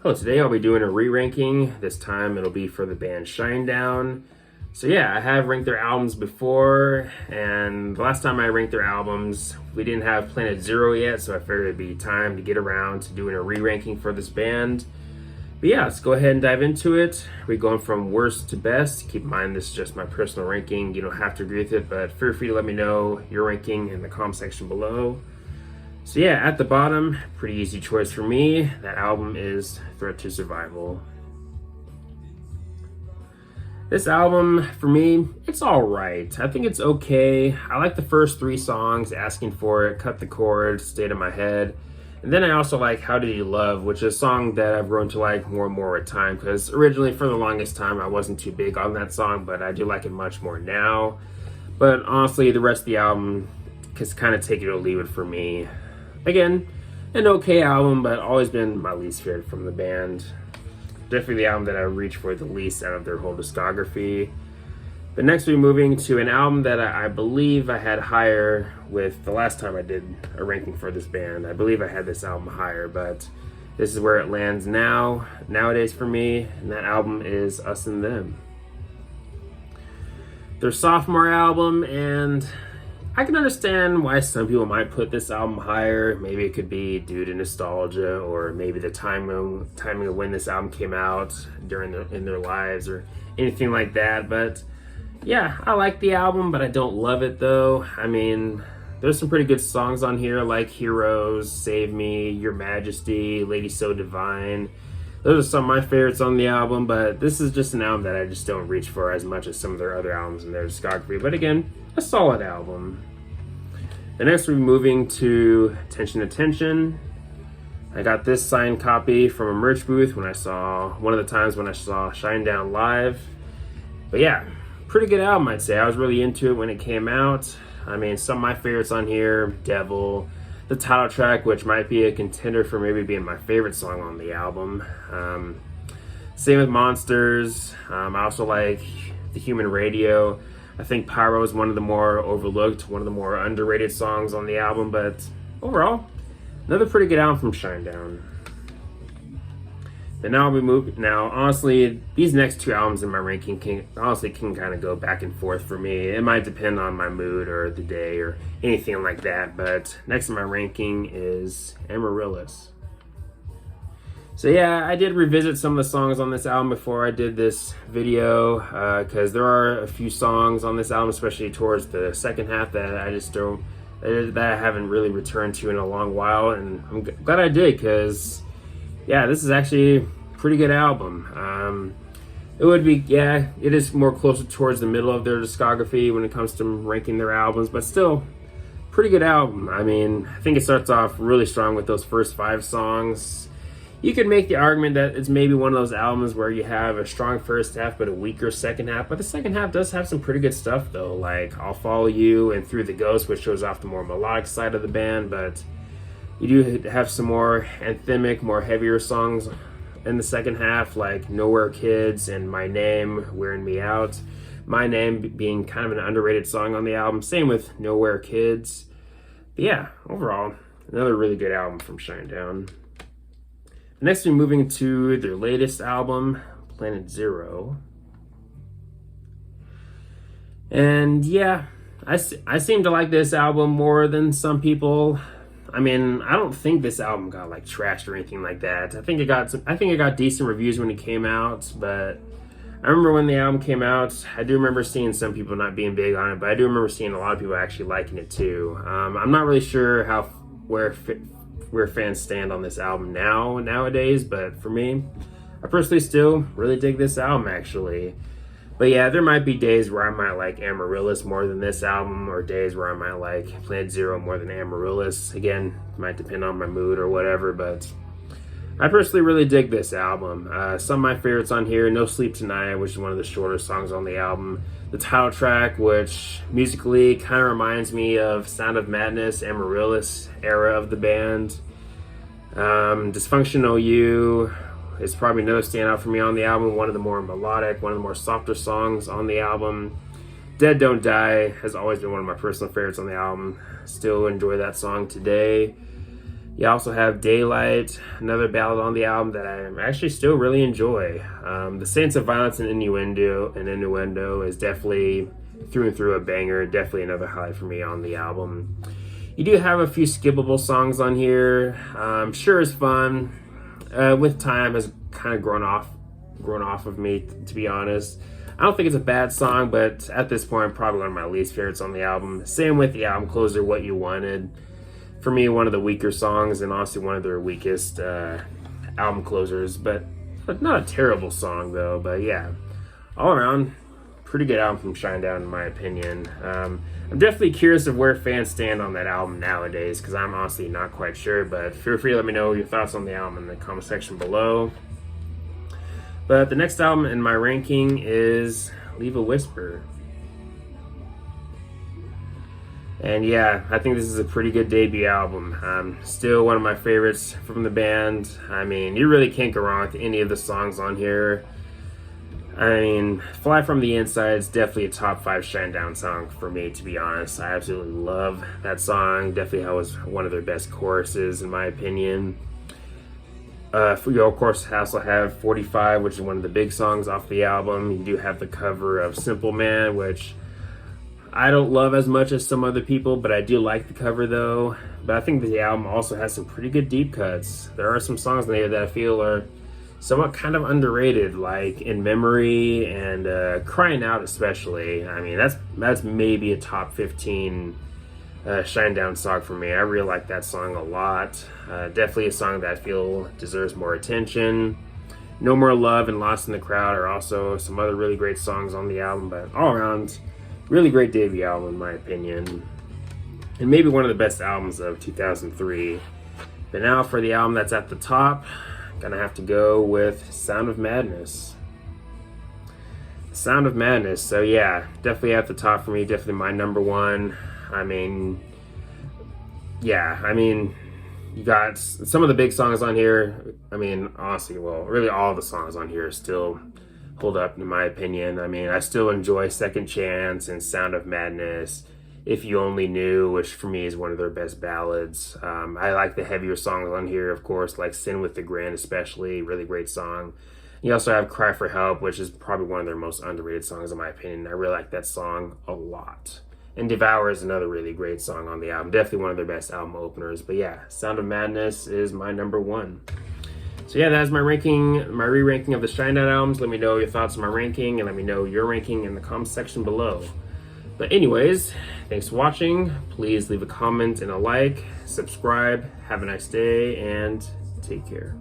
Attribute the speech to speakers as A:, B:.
A: Hello, today I'll be doing a re-ranking. This time it'll be for the band Shinedown. So yeah, I have ranked their albums before, and the last time I ranked their albums, we didn't have Planet Zero yet, so I figured it'd be time to get around to doing a re-ranking for this band. But yeah, let's go ahead and dive into it. We're going from worst to best. Keep in mind, this is just my personal ranking. You don't have to agree with it, but feel free to let me know your ranking in the comment section below. So yeah, at the bottom, pretty easy choice for me. That album is Threat to Survival. This album, for me, it's alright. I think it's okay. I like the first 3 songs, Asking For It, Cut the Cord, Stayed in My Head. And then I also like How Did You Love, which is a song that I've grown to like more and more with time, because originally for the longest time I wasn't too big on that song, but I do like it much more now. But honestly, the rest of the album is kind of take it or leave it for me. Again, an okay album, but always been my least favorite from the band. Definitely the album that I reach for the least out of their whole discography. But next we're moving to an album that I believe I had higher with the last time I did a ranking for this band. I believe I had this album higher, but this is where it lands nowadays for me, and that album is Us and Them. Their sophomore album, and I can understand why some people might put this album higher. Maybe it could be due to nostalgia, or maybe the timing of when this album came out in their lives, or anything like that. But yeah, I like the album, but I don't love it though. I mean, there's some pretty good songs on here, like Heroes, Save Me, Your Majesty, Lady So Divine. Those are some of my favorites on the album, but this is just an album that I just don't reach for as much as some of their other albums in their discography. But again, a solid album. The next we're moving to Attention Attention. I got this signed copy from a merch booth one of the times when I saw Shinedown live. But yeah, pretty good album, I'd say. I was really into it when it came out. I mean, some of my favorites on here, Devil, the title track, which might be a contender for maybe being my favorite song on the album. Same with Monsters. I also like The Human Radio. I think Pyro is one of the more overlooked, one of the more underrated songs on the album, but overall, another pretty good album from Shinedown. Then now honestly, these next 2 albums in my ranking can kind of go back and forth for me. It might depend on my mood or the day or anything like that, but next in my ranking is Amaryllis. So yeah, I did revisit some of the songs on this album before I did this video, because there are a few songs on this album, especially towards the second half, that I haven't really returned to in a long while, and I'm glad I did, because yeah, this is actually a pretty good album. It is more closer towards the middle of their discography when it comes to ranking their albums, but still, pretty good album. I mean, I think it starts off really strong with those first 5 songs. You could make the argument that it's maybe one of those albums where you have a strong first half but a weaker second half, but the second half does have some pretty good stuff though, like I'll Follow You and Through the Ghost, which shows off the more melodic side of the band, but you do have some more anthemic, more heavier songs in the second half, like Nowhere Kids and My Name, Wearing Me Out. My Name being kind of an underrated song on the album, same with Nowhere Kids. But yeah, overall, another really good album from Shinedown. Next, we're moving to their latest album, Planet Zero. And yeah, I seem to like this album more than some people. I mean, I don't think this album got like trashed or anything like that. I think it got decent reviews when it came out, but I remember when the album came out, I do remember seeing some people not being big on it, but I do remember seeing a lot of people actually liking it too. I'm not really sure where fans stand on this album nowadays, but for me, I personally still really dig this album actually. But yeah, there might be days where I might like Amaryllis more than this album, or days where I might like Planet Zero more than Amaryllis. Again, might depend on my mood or whatever, but I personally really dig this album. Some of my favorites on here, No Sleep Tonight, which is one of the shorter songs on the album. The title track, which musically kind of reminds me of Sound of Madness, Amaryllis era of the band. Dysfunctional You is probably another standout for me on the album. One of the more melodic, one of the more softer songs on the album. Dead Don't Die has always been one of my personal favorites on the album. Still enjoy that song today. You also have Daylight, another ballad on the album that I actually still really enjoy. The Saints of Violence and Innuendo is definitely through and through a banger. Definitely another highlight for me on the album. You do have a few skippable songs on here. Sure is Fun. With time has kind of grown off of me, to be honest. I don't think it's a bad song, but at this point, probably one of my least favorites on the album. Same with the album closer, What You Wanted. For me, one of the weaker songs, and honestly one of their weakest album closers, but not a terrible song though. But yeah, all around, pretty good album from Shinedown in my opinion. I'm definitely curious of where fans stand on that album nowadays, because I'm honestly not quite sure, but feel free to let me know your thoughts on the album in the comment section below. But the next album in my ranking is Leave a Whisper. And yeah, I think this is a pretty good debut album. Still one of my favorites from the band. I mean, you really can't go wrong with any of the songs on here. I mean, Fly From the Inside is definitely a top 5 Shinedown song for me, to be honest. I absolutely love that song. Definitely was one of their best choruses, in my opinion. You of course also have 45, which is one of the big songs off the album. You do have the cover of Simple Man, which I don't love as much as some other people, but I do like the cover though. But I think the album also has some pretty good deep cuts. There are some songs in there that I feel are somewhat kind of underrated, like In Memory and Crying Out especially. I mean, that's maybe a top 15 Shinedown song for me. I really like that song a lot. Definitely a song that I feel deserves more attention. No More Love and Lost in the Crowd are also some other really great songs on the album, but all around, really great debut album in my opinion. And maybe one of the best albums of 2003. But now for the album that's at the top, gonna have to go with Sound of Madness. Sound of Madness, so yeah, definitely at the top for me, definitely my number one. I mean, yeah, I mean, you got some of the big songs on here. I mean, honestly, well, really all the songs on here still hold up in my opinion. I mean, I still enjoy Second Chance and Sound of Madness, If You Only Knew, which for me is one of their best ballads. I like the heavier songs on here, of course, like Sin with the Grin especially, really great song. You also have Cry for Help, which is probably one of their most underrated songs in my opinion. I really like that song a lot. And Devour is another really great song on the album. Definitely one of their best album openers. But yeah, Sound of Madness is my number one. So yeah, that's my ranking, my re-ranking of the Shinedown albums. Let me know your thoughts on my ranking, and let me know your ranking in the comment section below. But anyways, thanks for watching. Please leave a comment and a like, subscribe, have a nice day, and take care.